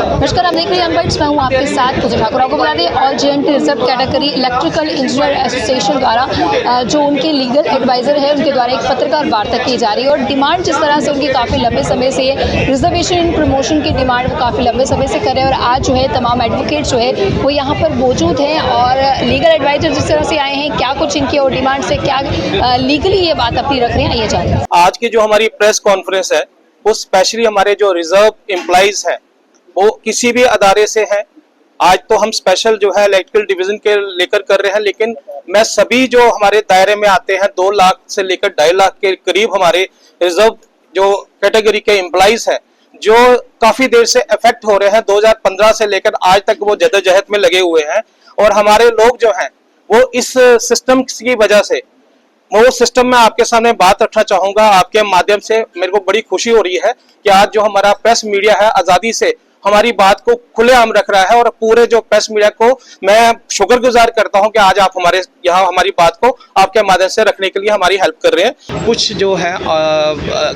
नमस्कार, आप देख रहे हैं अनबाइट्स। मैं हूं आपके साथ पूजा ठाकुर। आपको बता दें, all JNT reserve category electrical engineer association द्वारा जो उनके लीगल एडवाइज़र है, उनके द्वारा एक पत्रकार वार्ता की जा रही है। और डिमांड जिस तरह से उनकी काफ़ी लंबे समय से रिजर्वेशन इन प्रमोशन की डिमांड वो काफ़ी लंबे समय से कर रहे हैं। और आज जो है तमाम एडवोकेट जो है वो यहाँ पर मौजूद हैं और लीगल एडवाइज़र जिस तरह से आए हैं, क्या कुछ इनकी और डिमांड से क्या लीगली ये बात अपनी रख रहे हैं, आइए जानते हैं। आज की जो हमारी प्रेस कॉन्फ्रेंस है वो स्पेशली हमारे जो रिजर्व एम्प्लॉइज हैं वो किसी भी अदारे से हैं। आज तो हम स्पेशल जो है इलेक्ट्रिकल डिवीजन के लेकर कर रहे हैं, लेकिन मैं सभी जो हमारे दायरे में आते हैं 2 लाख से लेकर 2.5 लाख के करीब हमारे रिजर्व जो कैटेगरी के एम्प्लॉइज हैं जो काफी देर से अफेक्ट हो रहे हैं। 2015 से लेकर आज तक वो जद्दोजहद में लगे हुए हैं और हमारे लोग जो हैं वो इस सिस्टम की वजह से वो सिस्टम में आपके सामने बात रखना चाहूंगा। आपके माध्यम से मेरे को बड़ी खुशी हो रही है कि आज जो हमारा प्रेस मीडिया है आजादी से हमारी बात को खुलेआम रख रहा है और पूरे जो प्रेस मीडिया को मैं शुक्रगुजार करता हूं कि आज आप हमारे यहाँ हमारी बात को आपके माध्यम से रखने के लिए हमारी हेल्प कर रहे हैं। कुछ जो है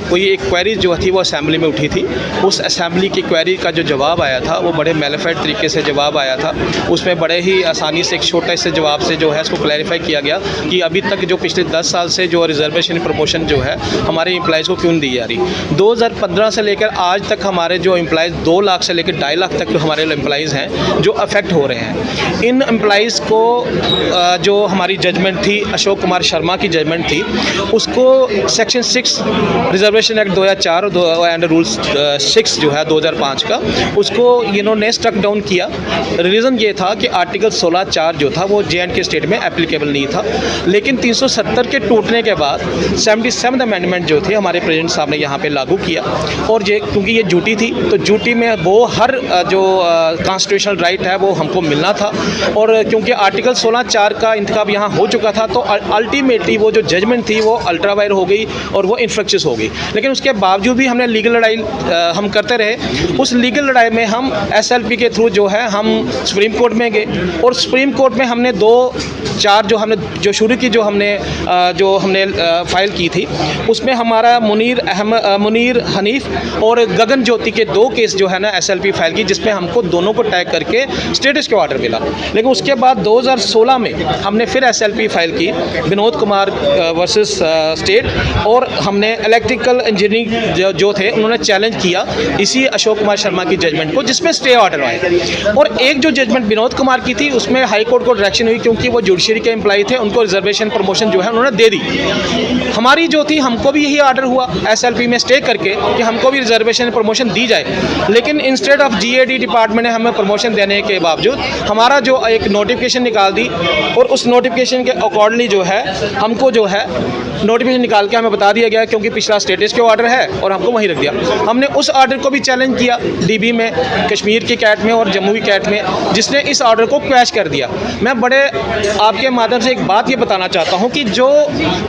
कोई एक क्वेरी जो थी वो असेंबली में उठी थी। उस असेंबली की क्वेरी का जो जवाब आया था वो बड़े मैलिफाइड तरीके से जवाब आया था। उसमें बड़े ही आसानी से एक छोटे से जवाब से जो है इसको क्लैरिफाई किया गया कि अभी तक जो पिछले 10 साल से जो रिजर्वेशन प्रमोशन जो है हमारे एम्प्लॉइज़ को क्यों नहीं दी जा रही। 2015 से लेकर आज तक हमारे जो एम्प्लॉइज़ 2 लाख से लेकर 2.5 लाख तक हमारे एम्प्लॉइज़ हैं जो अफेक्ट हो रहे हैं। इन एम्प्लॉइज़ को जो हमारी जजमेंट थी अशोक कुमार शर्मा की जजमेंट थी उसको section 6 reservation act 2004 and rules 6 जो है 2005 का उसको इन्होंने स्ट्रक डाउन किया। रीज़न ये था कि आर्टिकल 16(4) जो था वो J&K स्टेट में एप्लीकेबल नहीं था। लेकिन 370 के टूटने के बाद 77th अमेंडमेंट जो थे हमारे प्रेसिडेंट साहब ने यहाँ पे लागू किया। और ये क्योंकि ये ड्यूटी थी तो ड्यूटी में वो हर जो कॉन्स्टिट्यूशनल राइट है वो हमको मिलना था। और क्योंकि आर्टिकल 16(4) का इंतखाब यहाँ हो चुका था तो अल्टीमेटली वो जो जजमेंट थी वो अल्ट्रा वायर हो गई और वो इन्फ्रक्शियस हो गई। लेकिन उसके बावजूद भी हमने लीगल लड़ाई हम करते रहे। उस लीगल लड़ाई में हम SLP के थ्रू जो है हम सुप्रीम कोर्ट में गए और सुप्रीम कोर्ट में हमने 2-4 जो शुरू की जो हमने फाइल की थी उसमें हमारा मुनीर हनीफ और गगन ज्योति के 2 केस जो है ना SLP फाइल की, जिसमें हमको दोनों को टैग करके स्टेटस के ऑर्डर मिला। लेकिन उसके बाद 2016 में हमने फिर SLP फाइल की विनोद कुमार वर्सेस स्टेट और हमने इलेक्ट्रिकल इंजीनियरिंग जो थे उन्होंने चैलेंज किया इसी अशोक कुमार शर्मा की जजमेंट को जिसमें स्टे ऑर्डर आए। और एक जो जजमेंट विनोद कुमार की थी उसमें हाई कोर्ट को डायरेक्शन हुई क्योंकि वो जुडिशरी के एम्प्लॉई थे, उनको रिजर्वेशन प्रमोशन जो है उन्होंने दे दी। हमारी जो थी हमको भी यही ऑर्डर हुआ SLP में स्टे करके कि हमको भी रिजर्वेशन प्रमोशन दी जाए। लेकिन इंस्टेड ऑफ GAD डिपार्टमेंट ने हमें प्रमोशन देने के बावजूद हमारा जो एक नोटिफिकेशन निकाल दी और उस नोटिफिकेशन के अकॉर्डिंगली जो है हमको जो है नोटिफिकेशन निकाल के हमें बता दिया गया क्योंकि पिछला स्टेटस के ऑर्डर है और हमको वहीं रख दिया। हमने उस ऑर्डर को भी चैलेंज किया DB में, कश्मीर की कैट में और जम्मू की कैट में, जिसने इस ऑर्डर को क्वैश कर दिया। मैं बड़े आपके माध्यम से एक बात ये बताना चाहता हूँ कि जो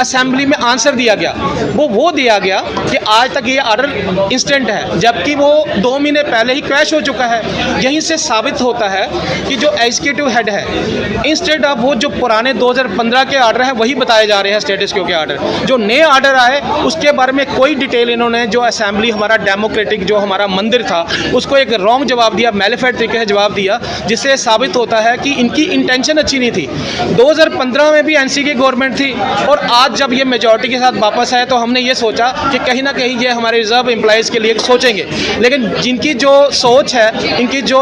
असेंबली में आंसर दिया गया वो दिया गया कि आज तक ये ऑर्डर इंस्टेंट है, जबकि वो 2 महीने पहले ही क्रैश हो चुका है। यहीं से साबित होता है कि जो एग्जीक्यूटिव हेड है इंस्टेड ऑफ वो जो पुराने 2015 के ऑर्डर हैं वही बताए जा रहे हैं स्टेटस क्यू के ऑर्डर। जो नए ऑर्डर आए उसके बारे में कोई डिटेल इन्होंने जो असेंबली हमारा डेमोक्रेटिक जो हमारा मंदिर था उसको एक रॉन्ग जवाब दिया, मैलिफाइड तरीके से जवाब दिया, जिससे साबित होता है कि इनकी इंटेंशन अच्छी नहीं थी। 2015 में भी NC की गवर्नमेंट थी और आज जब ये मेजॉरिटी के साथ वापस आए तो हमने ये सोचा कि कहीं ना कहीं ये हमारे रिजर्व एम्प्लॉइज़ के लिए सोचेंगे। लेकिन जिनकी जो सोच है, इनकी जो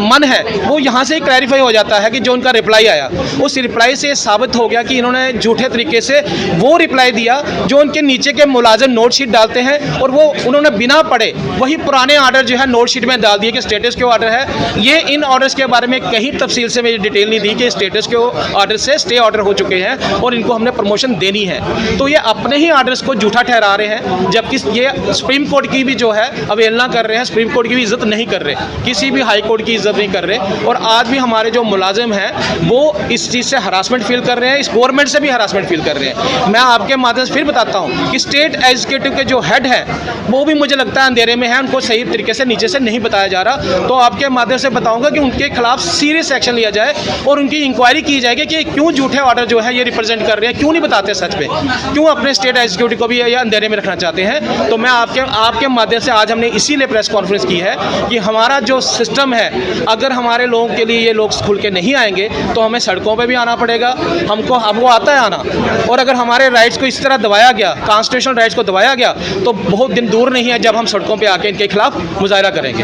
मन है वो यहाँ से ही क्लैरिफाई हो जाता है कि जो उनका रिप्लाई आया उस रिप्लाई से साबित हो गया कि इन्होंने झूठे तरीके से वो रिप्लाई दिया जो उनके नीचे के मुलाजिम नोट शीट डालते हैं और वो उन्होंने बिना पढ़े वही पुराने ऑर्डर जो है नोट शीट में डाल दिए कि स्टेटस के ऑर्डर है। ये इन ऑर्डर्स के बारे में कहीं तफसील से मेरी डिटेल नहीं दी कि स्टेटस के ऑर्डर से स्टे ऑर्डर हो चुके हैं और इनको हमने प्रमोशन देनी है। तो ये अपने ही ऑर्डर्स को झूठा ठहरा रहे हैं, जबकि ये सुप्रीम कोर्ट की भी जो है अवहेलना कर रहे हैं, सुप्रीम कोर्ट की भी इज्जत नहीं कर रहे, किसी भी हाई कोर्ट की इज्जत नहीं कर रहे। और आज भी हमारे जो मुलाजिम हैं वो इस चीज़ से हरासमेंट फील कर रहे हैं, इस गवर्नमेंट से भी हरासमेंट फील कर रहे हैं। मैं आपके माध्यम से फिर बताता हूँ कि स्टेट एग्जीक्यूटिव के जो हेड है वो भी मुझे लगता है अंधेरे में है, उनको सही तरीके से नीचे से नहीं बताया जा रहा। तो आपके माध्यम से बताऊंगा कि उनके खिलाफ सीरियस एक्शन लिया जाए और उनकी इंक्वायरी की जाएगी कि क्यों झूठे ऑर्डर जो है ये रिप्रेजेंट कर रहे हैं, क्यों नहीं बताते सच में, क्यों अपने स्टेट एग्जीक्यूटिव को भी ये अंधेरे में रखना चाहते हैं। तो मैं आपके माध्यम से आज हमने इसीलिए प्रेस कॉन्फ्रेंस की है कि हमारा जो सिस्टम है, अगर हमारे लोगों के लिए ये लोग खुल के नहीं आएंगे तो हमें सड़कों पे भी आना पड़ेगा। हमको आता है आना, और अगर हमारे राइट्स को इस तरह दबाया गया, कॉन्स्टिट्यूशनल राइट्स को दबाया गया, तो बहुत दिन दूर नहीं है जब हम सड़कों पे आके इनके खिलाफ मुजाहरा करेंगे।